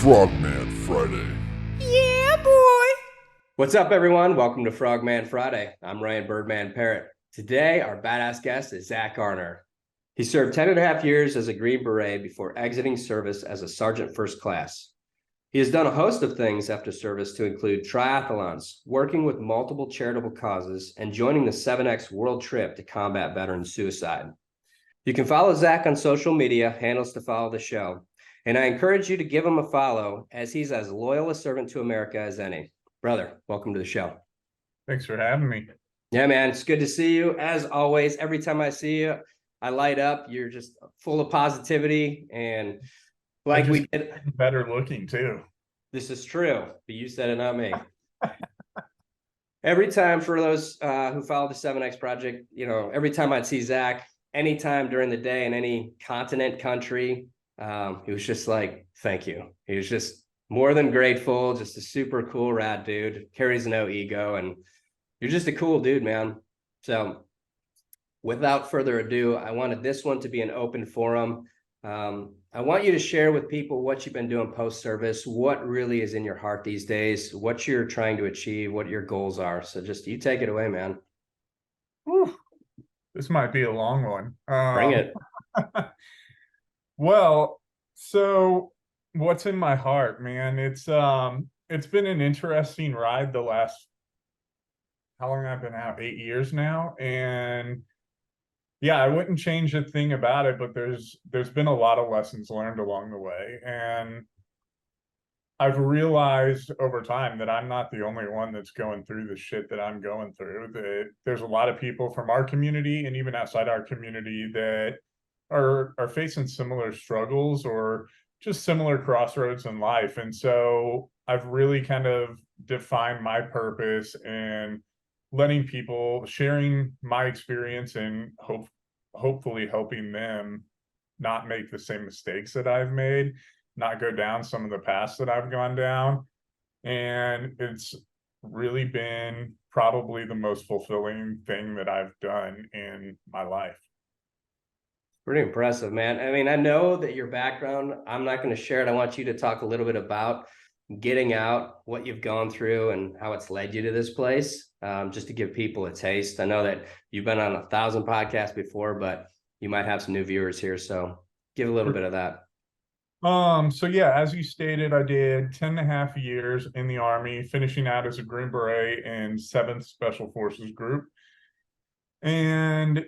Frogman Friday. Yeah, boy. What's up, everyone? Welcome to Frogman Friday. I'm Ryan Birdman Parrott. Today, our badass guest is Zack Garner. He served 10 and a half years as a Green Beret before exiting service as a Sergeant First Class. He has done a host of things after service to include triathlons, working with multiple charitable causes, and joining the 7X World Trip to combat veteran suicide. You can follow Zack on social media, handles to follow the show, and I encourage you to give him a follow as he's as loyal a servant to America as any. Brother, welcome to the show. Thanks for having me. Yeah, man, it's good to see you. As always, every time I see you, I light up. You're just full of positivity, and like we did, better looking too. This is true, but you said it, not me. Every time, for those who follow the 7X project, every time I'd see Zack, anytime during the day in any continent, country, he was just like, thank you. He was just more than grateful, just a super cool, rad dude, carries no ego, and you're just a cool dude, man. So without further ado, I wanted this one to be an open forum. I want you to share with people what you've been doing post-service, what really is in your heart these days, what you're trying to achieve, what your goals are. So just you take it away, man. Whew. This might be a long one. Bring it. Well, so what's in my heart, man? It's been an interesting ride the last, how long I've been out? 8 years now. And yeah, I wouldn't change a thing about it, but there's been a lot of lessons learned along the way. And I've realized over time that I'm not the only one that's going through the shit that I'm going through. That there's a lot of people from our community and even outside our community that are facing similar struggles or just similar crossroads in life. And so I've really kind of defined my purpose in letting people, sharing my experience, and hopefully helping them not make the same mistakes that I've made, not go down some of the paths that I've gone down. And it's really been probably the most fulfilling thing that I've done in my life. Pretty impressive, man. I mean, I know that your background, I'm not going to share it. I want you to talk a little bit about getting out, what you've gone through, and how it's led you to this place, just to give people a taste. I know that you've been on 1,000 podcasts before, but you might have some new viewers here. So give a little bit of that. So yeah, as you stated, I did 10 and a half years in the Army, finishing out as a Green Beret in 7th Special Forces Group. And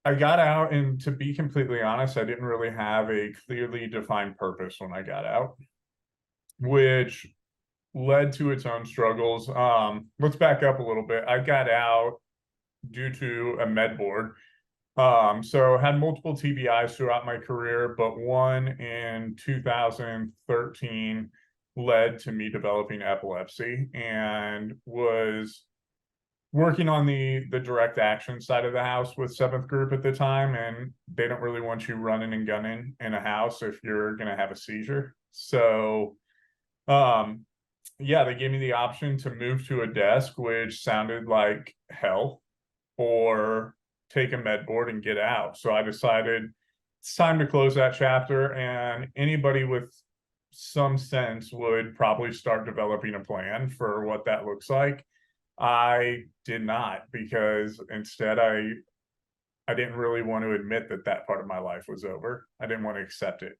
I got out, and to be completely honest, I didn't really have a clearly defined purpose when I got out, which led to its own struggles. Let's back up a little bit. I got out due to a med board. So had multiple TBIs throughout my career, but one in 2013 led to me developing epilepsy, and was working on the direct action side of the house with 7th Group at the time, and they don't really want you running and gunning in a house if you're going to have a seizure. So yeah, they gave me the option to move to a desk, which sounded like hell, or take a med board and get out. So I decided it's time to close that chapter, and anybody with some sense would probably start developing a plan for what that looks like. I did not, because instead I didn't really want to admit that part of my life was over. I didn't want to accept it.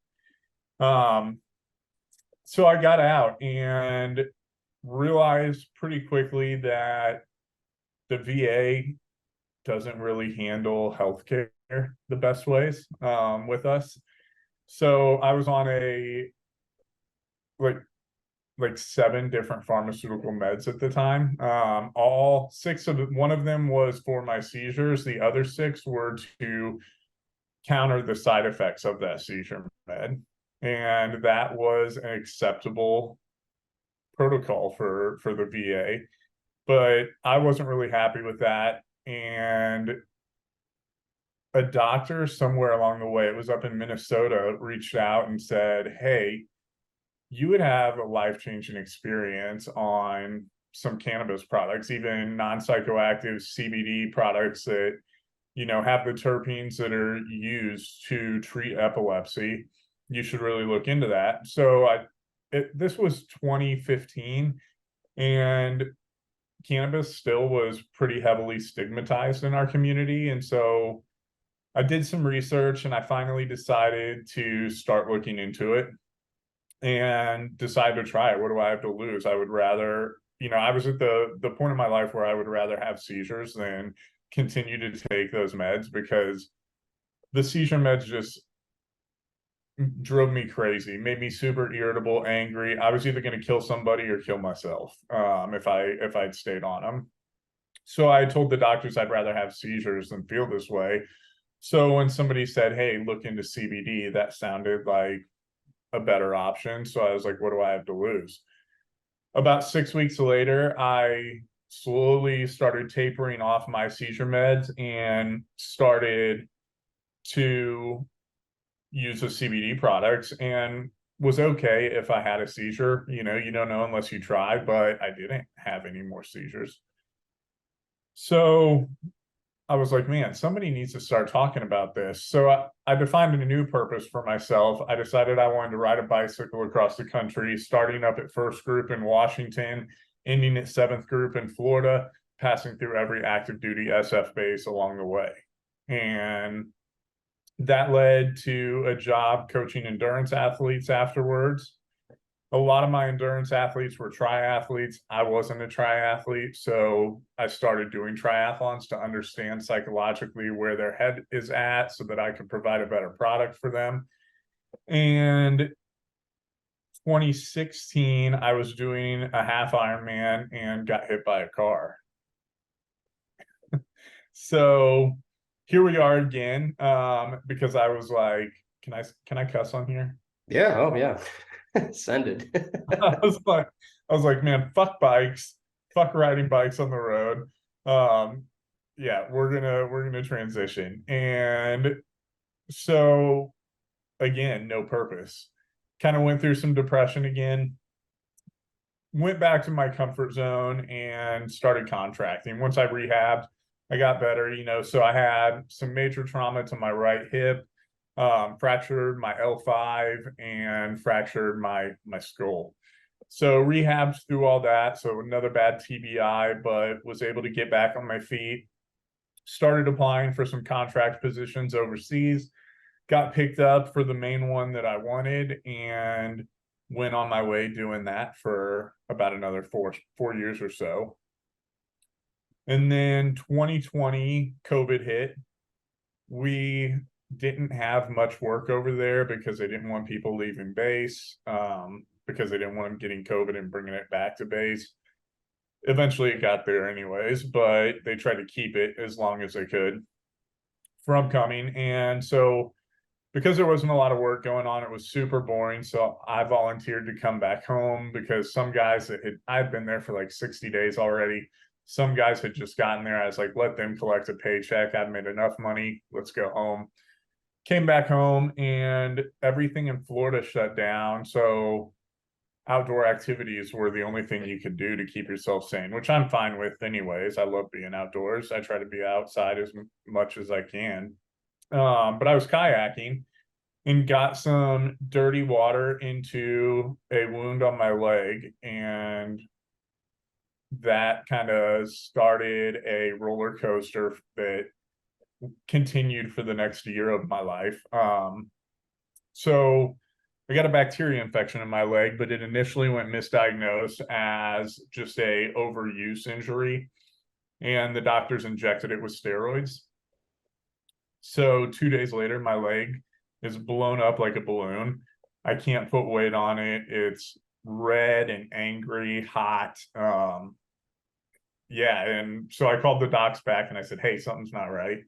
So I got out and realized pretty quickly that the VA doesn't really handle healthcare the best ways with us. So I was on a like 7 different pharmaceutical meds at the time. All 6 of them, one of them was for my seizures. The other 6 were to counter the side effects of that seizure med. And that was an acceptable protocol for the VA. But I wasn't really happy with that. And a doctor somewhere along the way, it was up in Minnesota, reached out and said, hey, you would have a life-changing experience on some cannabis products, even non-psychoactive CBD products that, have the terpenes that are used to treat epilepsy. You should really look into that. So this was 2015, and cannabis still was pretty heavily stigmatized in our community. And so I did some research and I finally decided to start looking into it and decide to try it. What do I have to lose? I would rather, I was at the point in my life where I would rather have seizures than continue to take those meds, because the seizure meds just drove me crazy, made me super irritable, angry. I was either going to kill somebody or kill myself if I'd stayed on them. So I told the doctors I'd rather have seizures than feel this way. So when somebody said, hey, look into CBD, that sounded like a better option. So I was like, what do I have to lose? About 6 weeks later, I slowly started tapering off my seizure meds and started to use the CBD products, and was okay if I had a seizure. You don't know unless you try, but I didn't have any more seizures. So I was like, man, somebody needs to start talking about this. So I defined a new purpose for myself. I decided I wanted to ride a bicycle across the country, starting up at First Group in Washington, ending at 7th Group in Florida, passing through every active duty SF base along the way. And that led to a job coaching endurance athletes afterwards. A lot of my endurance athletes were triathletes. I wasn't a triathlete, so I started doing triathlons to understand psychologically where their head is at so that I could provide a better product for them. And 2016, I was doing a half Ironman and got hit by a car. So here we are again, because I was like, can I cuss on here? Yeah. Oh, yeah. Send it. I was like, man, fuck bikes, fuck riding bikes on the road. Yeah, we're gonna transition. And so again, no purpose. Kind of went through some depression again. Went back to my comfort zone and started contracting. Once I rehabbed, I got better, so I had some major trauma to my right hip, fractured my L5 and fractured my skull. So rehabbed through all that. So another bad TBI, but was able to get back on my feet. Started applying for some contract positions overseas. Got picked up for the main one that I wanted, and went on my way doing that for about another four years or so. And then 2020, COVID hit. We didn't have much work over there because they didn't want people leaving base, because they didn't want them getting COVID and bringing it back to base. Eventually it got there anyways, but they tried to keep it as long as they could from coming. And so because there wasn't a lot of work going on, it was super boring. So I volunteered to come back home, because some guys I'd been there for like 60 days already. Some guys had just gotten there. I was like, let them collect a paycheck. I've made enough money. Let's go home. Came back home and everything in Florida shut down. So outdoor activities were the only thing you could do to keep yourself sane, which I'm fine with anyways. I love being outdoors. I try to be outside as much as I can. But I was kayaking and got some dirty water into a wound on my leg, and that kind of started a roller coaster that continued for the next year of my life. So I got a bacteria infection in my leg, but it initially went misdiagnosed as just a overuse injury, and the doctors injected it with steroids. So 2 days later, my leg is blown up like a balloon. I can't put weight on it. It's red and angry, hot. Yeah, and so I called the docs back and I said, hey, something's not right.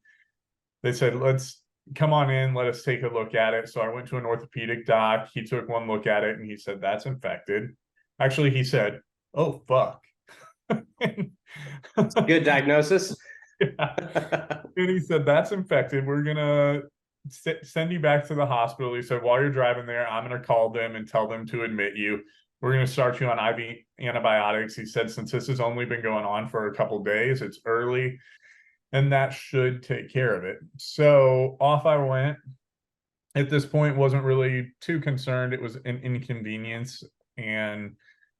They said, let's come on in, let us take a look at it. So I went to an orthopedic doc. He took one look at it and he said, that's infected. Actually, he said, oh, fuck. Good diagnosis. Yeah. And he said, that's infected. We're going to send you back to the hospital. He said, while you're driving there, I'm going to call them and tell them to admit you. We're going to start you on IV antibiotics. He said, since this has only been going on for a couple days, it's early, and that should take care of it. So off I went. At this point, wasn't really too concerned. It was an inconvenience. And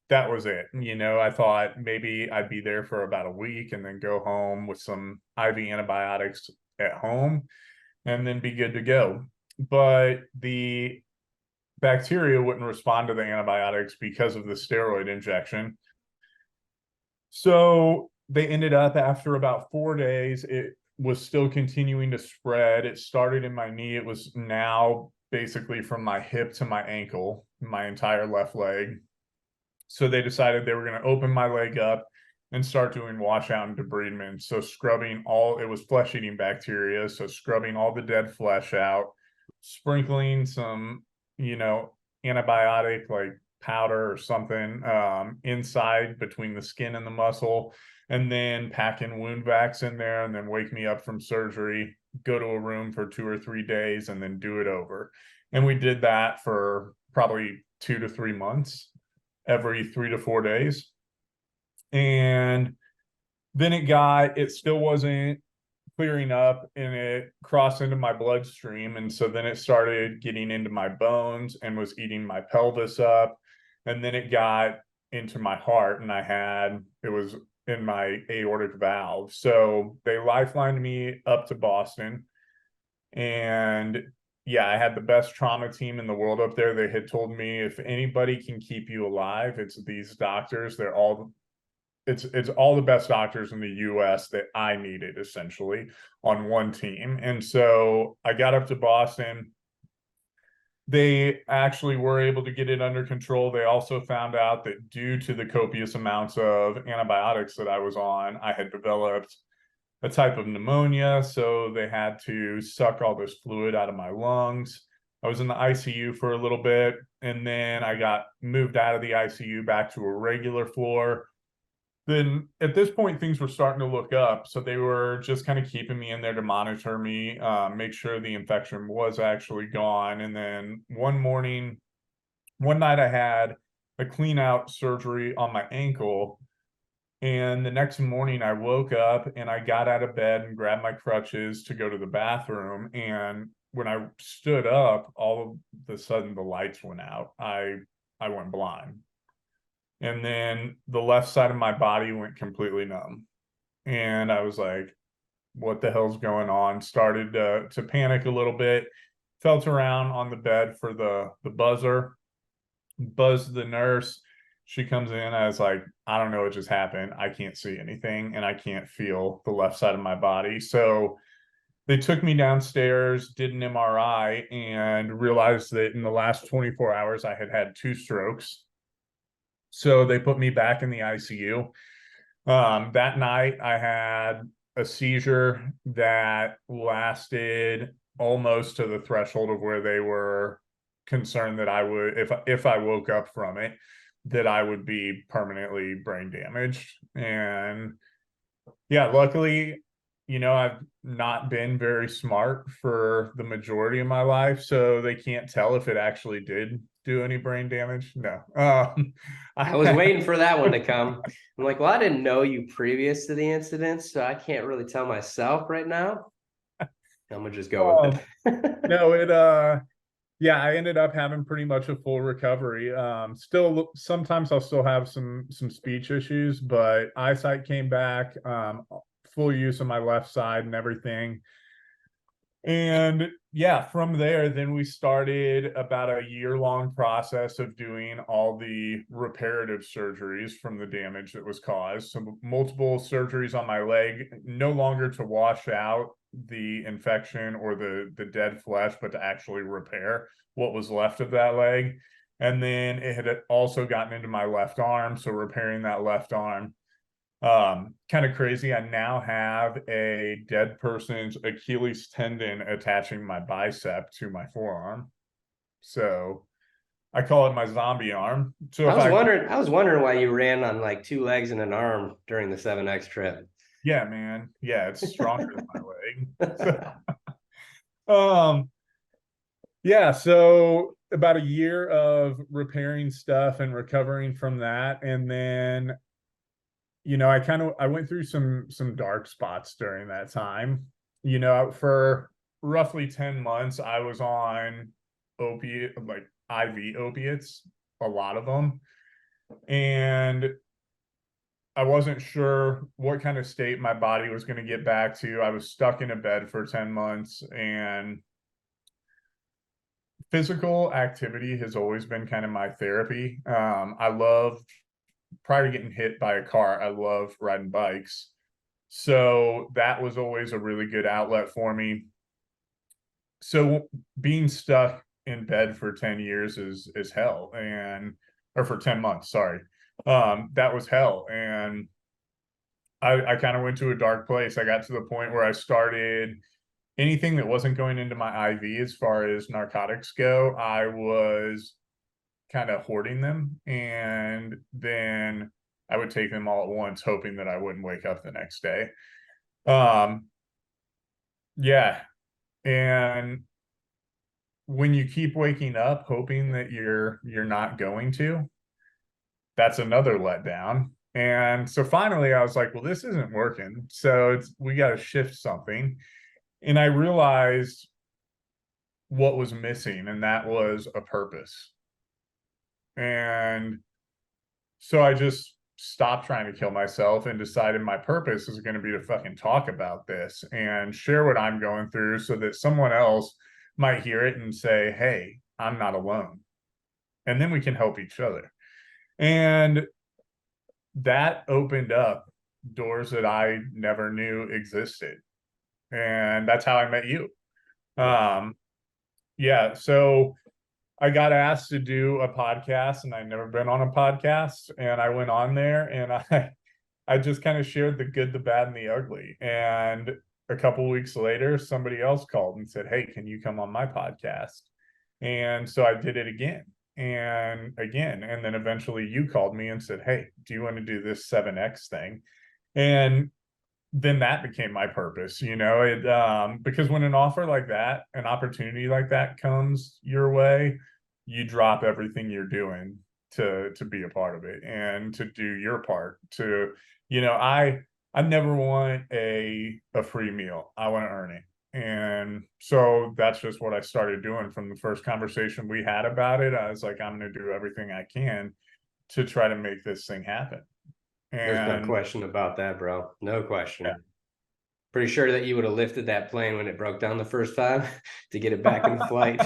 that was it. I thought maybe I'd be there for about a week and then go home with some IV antibiotics at home and then be good to go. But the bacteria wouldn't respond to the antibiotics because of the steroid injection. So they ended up, after about 4 days, it was still continuing to spread. It started in my knee. It was now basically from my hip to my ankle, my entire left leg. So they decided they were going to open my leg up and start doing washout and debridement. So scrubbing it was flesh-eating bacteria. So scrubbing all the dead flesh out, sprinkling some, antibiotic like powder or something inside between the skin and the muscle, and then packing wound vacs in there, and then wake me up from surgery, go to a room for 2 or 3 days, and then do it over. And we did that for probably 2 to 3 months, every 3 to 4 days. And then it still wasn't clearing up, and it crossed into my bloodstream. And so then it started getting into my bones and was eating my pelvis up. And then it got into my heart, and it was in my aortic valve. So they lifelined me up to Boston. And yeah, I had the best trauma team in the world up there. They had told me, if anybody can keep you alive, it's these doctors. It's all the best doctors in the US that I needed, essentially, on one team. And so I got up to Boston. They actually were able to get it under control. They also found out that due to the copious amounts of antibiotics that I was on, I had developed a type of pneumonia. So they had to suck all this fluid out of my lungs. I was in the ICU for a little bit, and then I got moved out of the ICU back to a regular floor. Then at this point, things were starting to look up. So they were just kind of keeping me in there to monitor me, make sure the infection was actually gone. And then one night I had a clean out surgery on my ankle. And the next morning I woke up and I got out of bed and grabbed my crutches to go to the bathroom. And when I stood up, all of a sudden the lights went out. I went blind. And then the left side of my body went completely numb. And I was like, what the hell's going on? Started to panic a little bit, felt around on the bed for the buzzer, buzzed the nurse. She comes in. I was like, I don't know what just happened. I can't see anything, and I can't feel the left side of my body. So they took me downstairs, did an MRI, and realized that in the last 24 hours, I had had 2 strokes. So they put me back in the ICU. That night I had a seizure that lasted almost to the threshold of where they were concerned that I would, if I woke up from it, that I would be permanently brain damaged. And yeah, luckily, I've not been very smart for the majority of my life, so they can't tell if it actually did do any brain damage. No. I was waiting for that one to come. I'm like, well, I didn't know you previous to the incident, so I can't really tell myself right now. I'm gonna just go with it. No, yeah, I ended up having pretty much a full recovery. Still, sometimes I'll still have some speech issues, but eyesight came back, full use of my left side and everything. And yeah, from there, then we started about a year-long process of doing all the reparative surgeries from the damage that was caused. So multiple surgeries on my leg, no longer to wash out the infection or the dead flesh, but to actually repair what was left of that leg. And then it had also gotten into my left arm, so repairing that left arm. Kind of crazy. I now have a dead person's Achilles tendon attaching my bicep to my forearm. So I call it my zombie arm. So I was wondering why you ran on like 2 legs and an arm during the 7X trip. Yeah, man. Yeah, it's stronger than my leg. Yeah, so about a year of repairing stuff and recovering from that. And then I went through some dark spots during that time. For roughly 10 months, I was on IV opiates. a lot of them. And I wasn't sure what kind of state my body was going to get back to. I was stuck in a bed for 10 months, and physical activity has always been kind of my therapy. I love, prior to getting hit by a car, I love riding bikes. So that was always a really good outlet for me. So being stuck in bed for 10 years is hell, and or for 10 months, sorry. That was hell. And I kind of went to a dark place. I got to the point where I started anything that wasn't going into my IV as far as narcotics go, I was kind of hoarding them. And then I would take them all at once, hoping that I wouldn't wake up the next day. Yeah. And when you keep waking up hoping that you're not going to, that's another letdown. And so finally I was like, well, this isn't working. So we got to shift something. And I realized what was missing, and that was a purpose. And so I just stopped trying to kill myself and decided my purpose is going to be to fucking talk about this and share what I'm going through so that someone else might hear it and say, hey, I'm not alone. And then we can help each other. And that opened up doors that I never knew existed. And that's how I met you. Yeah, so I got asked to do a podcast, and I'd never been on a podcast, and I went on there, and I just kind of shared the good, the bad, and the ugly. And a couple weeks later, somebody else called and said, hey, can you come on my podcast? And so I did it again and again. And then eventually you called me and said, hey, do you want to do this 7X thing? And then that became my purpose, because when an offer like that, an opportunity like that comes your way, you drop everything you're doing to be a part of it and to do your part to, I never want a free meal. I want to earn it. And so that's just what I started doing from the first conversation we had about it. I was like, I'm going to do everything I can to try to make this thing happen. There's no And question about that, bro. No question. Yeah. Pretty sure that you would have lifted that plane when it broke down the first time to get it back in flight.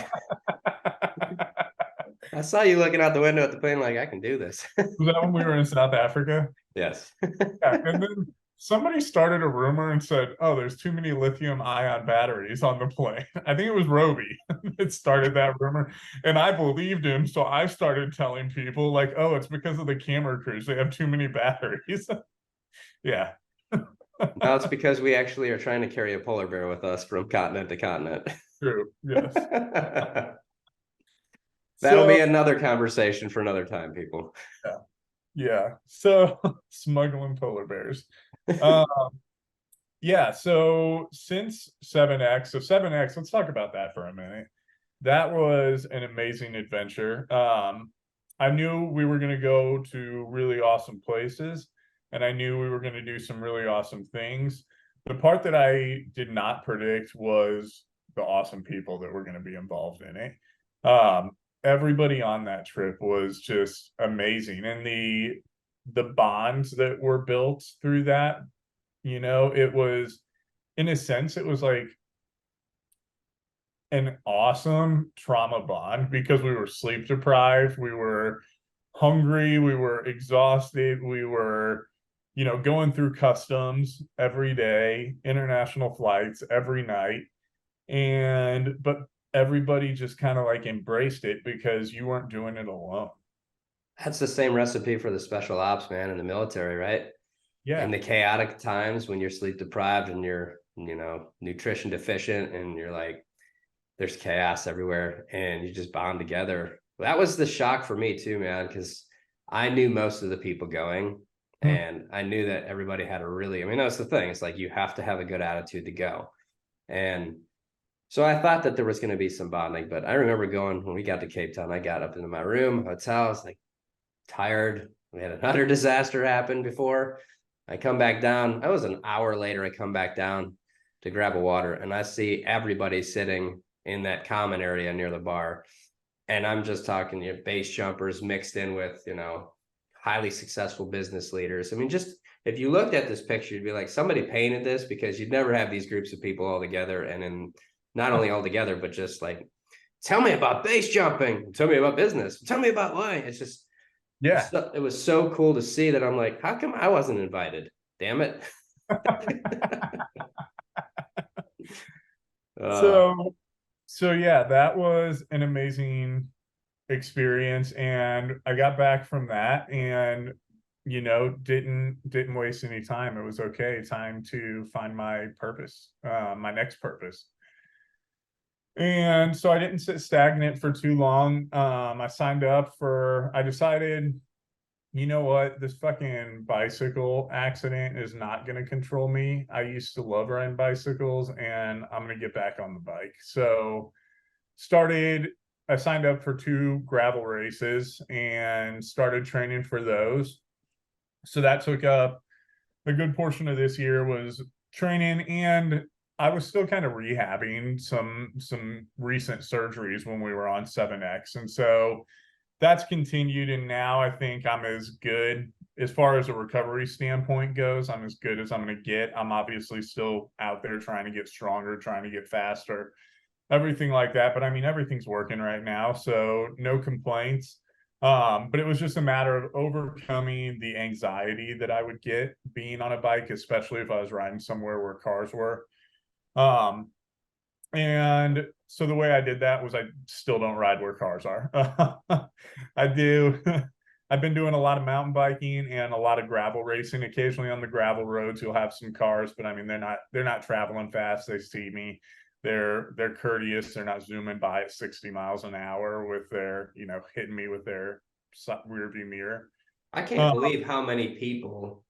I saw you looking out the window at the plane like, I can do this. Was that when we were in South Africa? Yes. Yeah, and then somebody started a rumor and said, oh, there's too many lithium ion batteries on the plane. I think it was Roby that started that rumor. And I believed him. So I started telling people like, oh, it's because of the camera crews. They have too many batteries. Yeah. No, it's because we actually are trying to carry a polar bear with us from continent to continent. True. Yes. That'll be another conversation for another time, people. Yeah. Yeah. So smuggling polar bears. Yeah. So since 7X, let's talk about that for a minute. That was an amazing adventure. I knew we were going to go to really awesome places, and I knew we were going to do some really awesome things. The part that I did not predict was the awesome people that were going to be involved in it. Everybody on that trip was just amazing, and the bonds that were built through that, it was, in a sense, it was like an awesome trauma bond because we were sleep deprived, we were hungry, we were exhausted, we were, going through customs every day, international flights every night. But everybody just kind of like embraced it because you weren't doing it alone. That's the same recipe for the special ops, man, in the military, right? Yeah. In the chaotic times when you're sleep deprived and you're, nutrition deficient, and you're like, there's chaos everywhere, and you just bond together. That was the shock for me too, man, because I knew most of the people going, and I knew that everybody had that's the thing. It's like, you have to have a good attitude to go. And so I thought that there was going to be some bonding, but I remember going, when we got to Cape Town, I got up into my room, hotel, I was like tired. We had another disaster happen before. I come back down. I was an hour later. I come back down to grab a water, and I see everybody sitting in that common area near the bar. And I'm just talking, base jumpers mixed in with, highly successful business leaders. I mean, just if you looked at this picture, you'd be like, somebody painted this, because you'd never have these groups of people all together. And then not only all together, but just like, tell me about base jumping, tell me about business, tell me about why. It's just, Yeah. it was so cool to see that. I'm like, how come I wasn't invited? Damn it. So yeah, that was an amazing experience, and I got back from that, and didn't waste any time. It was okay, time to find my purpose, my next purpose. And so I didn't sit stagnant for too long. I decided, you know what, this fucking bicycle accident is not going to control me. I used to love riding bicycles, and I'm going to get back on the bike. So I signed up for 2 gravel races and started training for those. So that took up a good portion of this year, was training, and I was still kind of rehabbing some recent surgeries when we were on 7X. And so that's continued, and now I think I'm as good as far as a recovery standpoint goes. I'm as good as I'm going to get. I'm obviously still out there trying to get stronger, trying to get faster, everything like that. But I mean, everything's working right now, so no complaints. But it was just a matter of overcoming the anxiety that I would get being on a bike, especially if I was riding somewhere where cars were. And so the way I did that was, I still don't ride where cars are. I do. I've been doing a lot of mountain biking and a lot of gravel racing. Occasionally on the gravel roads, you'll have some cars, but I mean, they're not traveling fast. They see me. They're courteous. They're not zooming by at 60 miles an hour with their, hitting me with their rear view mirror. I can't believe how many people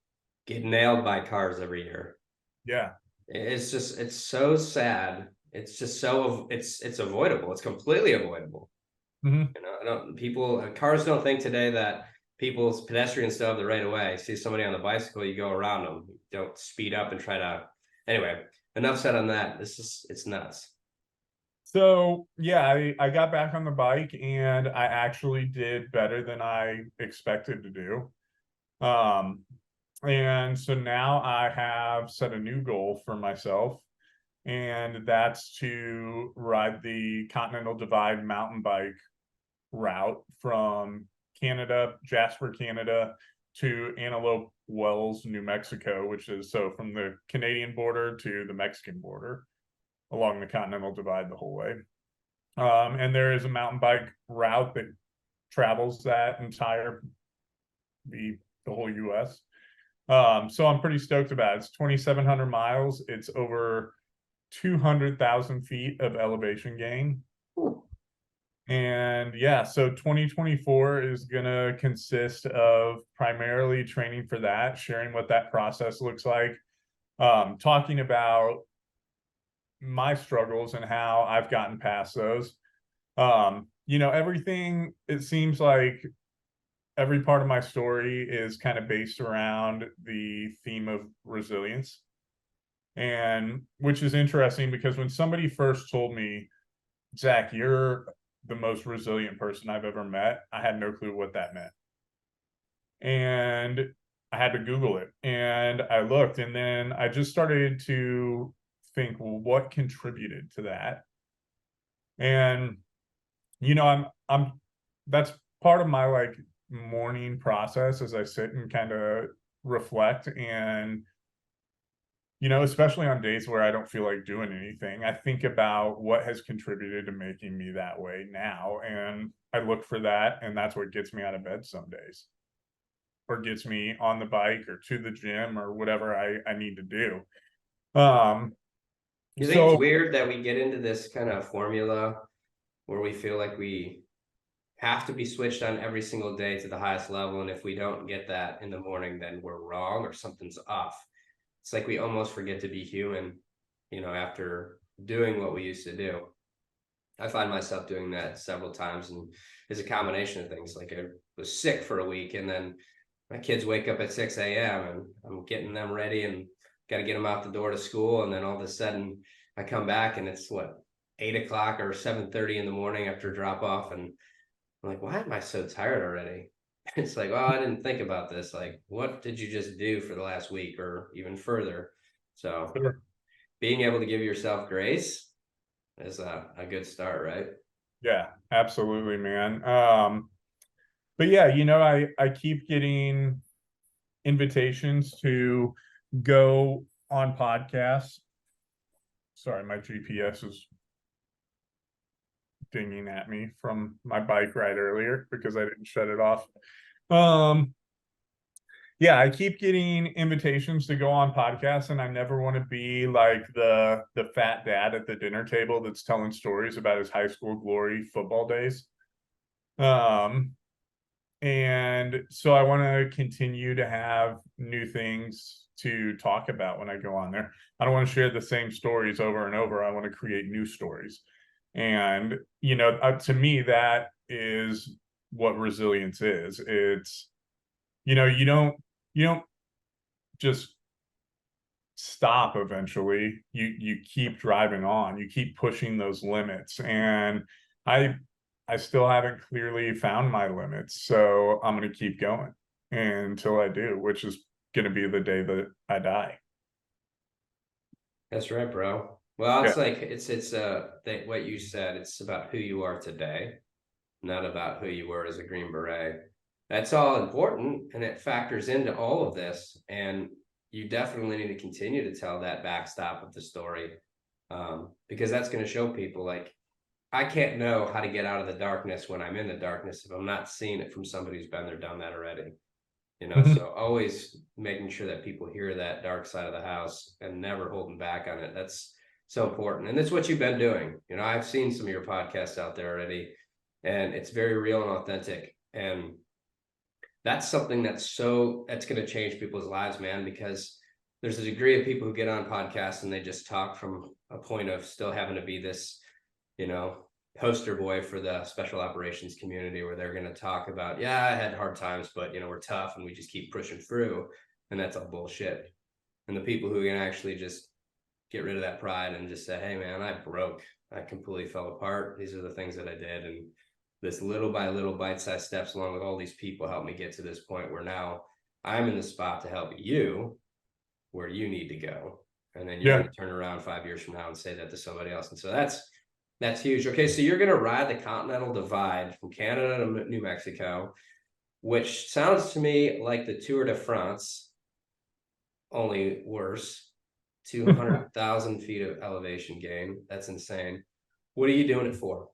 get nailed by cars every year. Yeah. It's so sad. It's just it's avoidable. It's completely avoidable. Mm-hmm. Cars don't think today that pedestrians still have the right of way. See somebody on the bicycle, you go around them. You don't speed up and try to. Anyway, enough said on that. It's nuts. So yeah, I got back on the bike, and I actually did better than I expected to do. And so now I have set a new goal for myself, and that's to ride the Continental Divide mountain bike route from Jasper, Canada, to Antelope Wells, New Mexico, which is so from the Canadian border to the Mexican border along the Continental Divide the whole way. And there is a mountain bike route that travels that the whole US. So I'm pretty stoked about it. It's 2,700 miles. It's over 200,000 feet of elevation gain. Ooh. And yeah, so 2024 is going to consist of primarily training for that, sharing what that process looks like, talking about my struggles and how I've gotten past those. Everything, it seems like every part of my story is kind of based around the theme of resilience. And which is interesting, because when somebody first told me, Zach, you're the most resilient person I've ever met, I had no clue what that meant. And I had to Google it, and I looked, and then I just started to think, well, what contributed to that? And I'm that's part of my like morning process, as I sit and kind of reflect. And especially on days where I don't feel like doing anything, I think about what has contributed to making me that way now, and I look for that, and that's what gets me out of bed some days, or gets me on the bike or to the gym or whatever I need to do. You think it's weird that we get into this kind of formula where we feel like we have to be switched on every single day to the highest level, and if we don't get that in the morning, then we're wrong or something's off? It's like we almost forget to be human, after doing what we used to do. I find myself doing that several times, and it's a combination of things. Like, I was sick for a week, and then my kids wake up at 6 a.m. and I'm getting them ready and got to get them out the door to school. And then all of a sudden I come back and it's 8 o'clock or 7:30 in the morning after drop off. And I'm like, why am I so tired already? It's like, well, I didn't think about this. Like, what did you just do for the last week or even further? So Sure. being able to give yourself grace is a good start, right? Yeah, absolutely, man. But yeah, I keep getting invitations to go on podcasts. Sorry, my GPS is dinging at me from my bike ride earlier because I didn't shut it off. Um, yeah, I keep getting invitations to go on podcasts, and I never want to be like the fat dad at the dinner table that's telling stories about his high school glory football days. Um, and so I want to continue to have new things to talk about when I go on there. I don't want to share the same stories over and over. I want to create new stories. And, to me, that is what resilience is. It's, you don't just stop eventually. You keep driving on, you keep pushing those limits. And I still haven't clearly found my limits, so I'm going to keep going until I do, which is going to be the day that I die. That's right, bro. Well, Yeah. it's like what you said. It's about who you are today, not about who you were as a Green Beret. That's all important, and it factors into all of this. And you definitely need to continue to tell that backstop of the story, because that's going to show people like I can't know how to get out of the darkness when I'm in the darkness if I'm not seeing it from somebody who's been there, done that already. Mhm. So always making sure that people hear that dark side of the house and never holding back on it. That's so important. And that's what you've been doing. I've seen some of your podcasts out there already, and it's very real and authentic. And that's something that's going to change people's lives, man, because there's a degree of people who get on podcasts and they just talk from a point of still having to be this, you know, poster boy for the special operations community, where they're going to talk about, yeah, I had hard times, but we're tough and we just keep pushing through. And that's all bullshit. And the people who can actually just get rid of that pride and just say, hey man, I broke, I completely fell apart, these are the things that I did, and this little by little bite-sized steps along with all these people helped me get to this point where now I'm in the spot to help you where you need to go. And then you're Yeah. going to turn around 5 years from now and say that to somebody else. And so that's huge. Okay, so you're going to ride the Continental Divide from Canada to New Mexico, which sounds to me like the Tour de France, only worse. 200,000 feet of elevation gain. That's insane. What are you doing it for?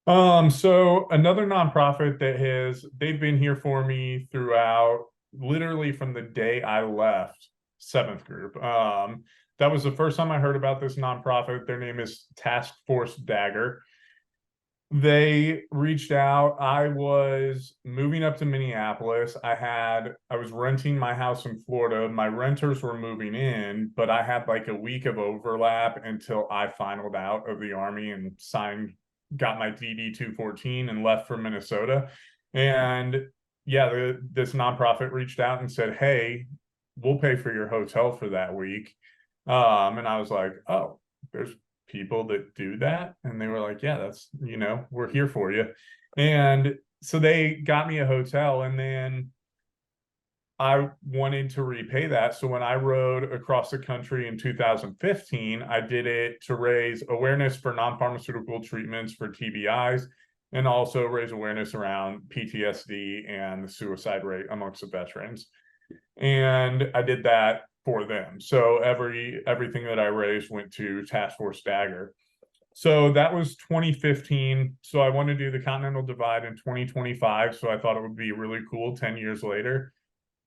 So another nonprofit they've been here for me throughout, literally from the day I left seventh group. That was the first time I heard about this nonprofit. Their name is Task Force Dagger. They reached out. I was moving up to Minneapolis. I was renting my house in Florida. My renters were moving in, but I had like a week of overlap until I finaled out of the Army and got my DD 214 and left for Minnesota. And yeah, this nonprofit reached out and said, hey, we'll pay for your hotel for that week. And I was like, oh, there's people that do that. And they were like, yeah, that's, we're here for you. And so they got me a hotel, and then I wanted to repay that. So when I rode across the country in 2015, I did it to raise awareness for non-pharmaceutical treatments for TBIs, and also raise awareness around PTSD and the suicide rate amongst the veterans. And I did that for them. So everything that I raised went to Task Force Dagger. So that was 2015. So I want to do the Continental Divide in 2025. So I thought it would be really cool 10 years later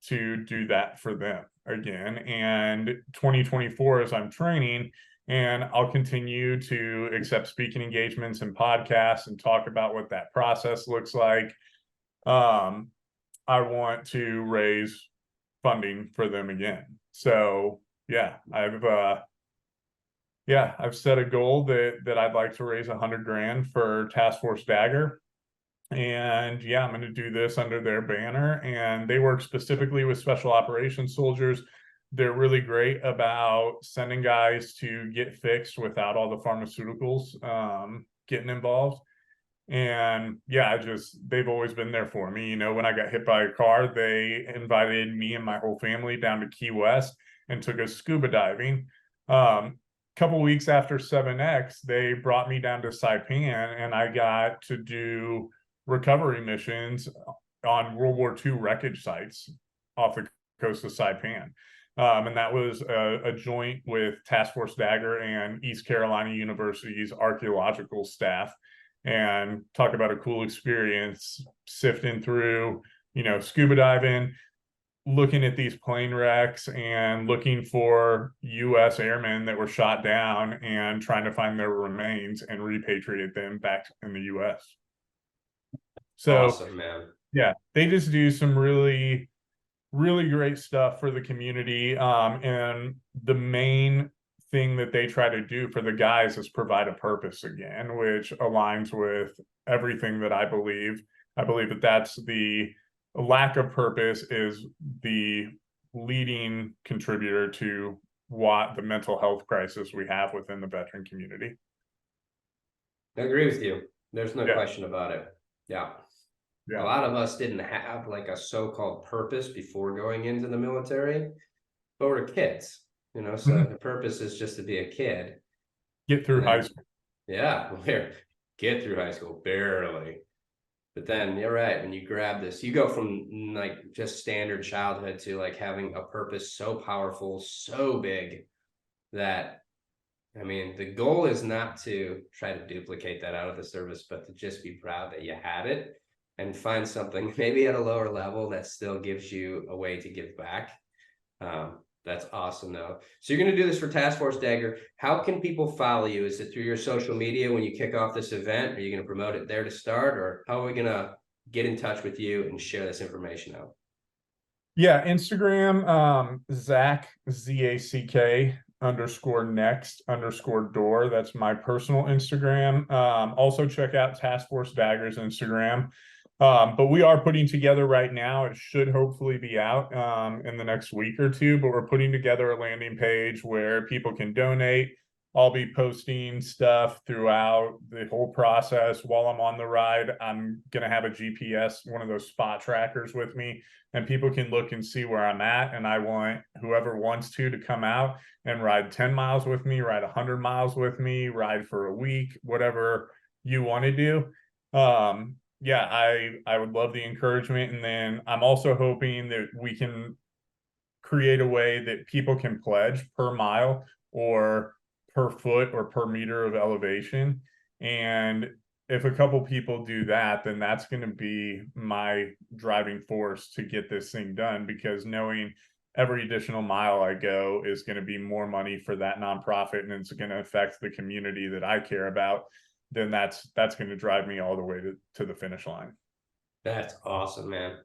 to do that for them again. And 2024 as I'm training, and I'll continue to accept speaking engagements and podcasts and talk about what that process looks like. I want to raise funding for them again. So yeah, I've set a goal that I'd like to raise 100 grand for Task Force Dagger. And yeah, I'm going to do this under their banner. And they work specifically with special operations soldiers. They're really great about sending guys to get fixed without all the pharmaceuticals getting involved. And yeah, they've always been there for me. You know, when I got hit by a car, they invited me and my whole family down to Key West and took us scuba diving. Couple weeks after 7X, they brought me down to Saipan, and I got to do recovery missions on World War II wreckage sites off the coast of Saipan. And that was a joint with Task Force Dagger and East Carolina University's archaeological staff. And talk about a cool experience sifting through, you know, scuba diving, looking at these plane wrecks and looking for U.S. airmen that were shot down and trying to find their remains and repatriate them back in the U.S. So, awesome, man. Yeah, they just do some really, really great stuff for the community. And the main thing that they try to do for the guys is provide a purpose again, which aligns with everything that I believe. I believe that that's the lack of purpose is the leading contributor to what the mental health crisis we have within the veteran community. I agree with you. There's no Yeah. question about it. Yeah. A lot of us didn't have like a so-called purpose before going into the military, but we're kids, you know, so the purpose is just to be a kid. Get through high school. Yeah, get through high school, barely. But then you're right, when you grab this, you go from like just standard childhood to like having a purpose so powerful, so big that, I mean, the goal is not to try to duplicate that out of the service, but to just be proud that you had it and find something maybe at a lower level that still gives you a way to give back. That's awesome though. So you're going to do this for Task Force Dagger. How can people follow you? Is it through your social media when you kick off this event? Are you going to promote it there to start, or how are we going to get in touch with you and share this information out? Yeah, Instagram, Zack, ZACK _next_door. That's my personal Instagram. Also check out Task Force Dagger's Instagram. But we are putting together right now, it should hopefully be out in the next week or two, but we're putting together a landing page where people can donate. I'll be posting stuff throughout the whole process. While I'm on the ride, I'm going to have a GPS, one of those spot trackers with me, and people can look and see where I'm at. And I want whoever wants to come out and ride 10 miles with me, ride 100 miles with me, ride for a week, whatever you want to do. Yeah, I would love the encouragement. And then I'm also hoping that we can create a way that people can pledge per mile or per foot or per meter of elevation. And if a couple people do that, then that's going to be my driving force to get this thing done, because knowing every additional mile I go is going to be more money for that nonprofit, and it's going to affect the community that I care about, then that's going to drive me all the way to the finish line. That's awesome, man.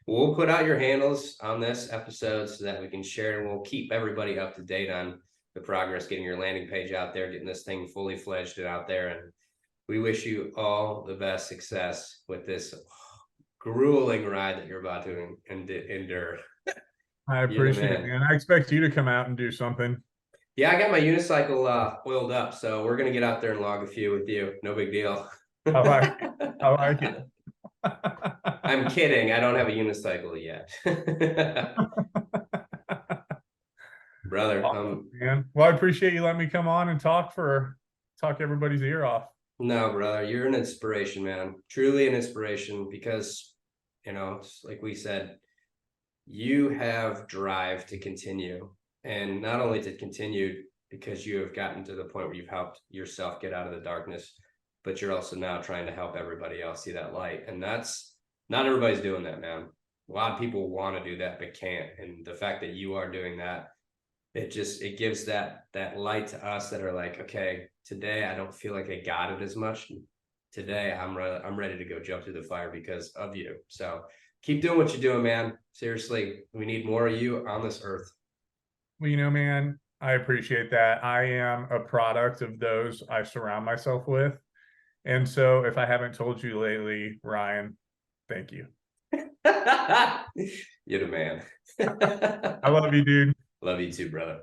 We'll put out your handles on this episode so that we can share, and we'll keep everybody up to date on the progress, getting your landing page out there, getting this thing fully fledged and out there. And we wish you all the best success with this grueling ride that you're about to endure. I appreciate it, man. I expect you to come out and do something. Yeah, I got my unicycle oiled up, so we're gonna get out there and log a few with you. No big deal. I like it. I'm kidding. I don't have a unicycle yet. Brother. Man. Well, I appreciate you letting me come on and talk everybody's ear off. No, brother, you're an inspiration, man. Truly an inspiration, because, you know, like we said, you have drive to continue, and not only to continue because you have gotten to the point where you've helped yourself get out of the darkness, but you're also now trying to help everybody else see that light. And that's not everybody's doing that, man. A lot of people want to do that, but can't. And the fact that you are doing that, it gives that light to us that are like, okay, today I don't feel like I got it as much. Today I'm ready to go jump through the fire because of you. So keep doing what you're doing, man. Seriously, we need more of you on this earth. Well, you know, man, I appreciate that. I am a product of those I surround myself with. And so if I haven't told you lately, Ryan, thank you. You're the man. I love you, dude. Love you too, brother.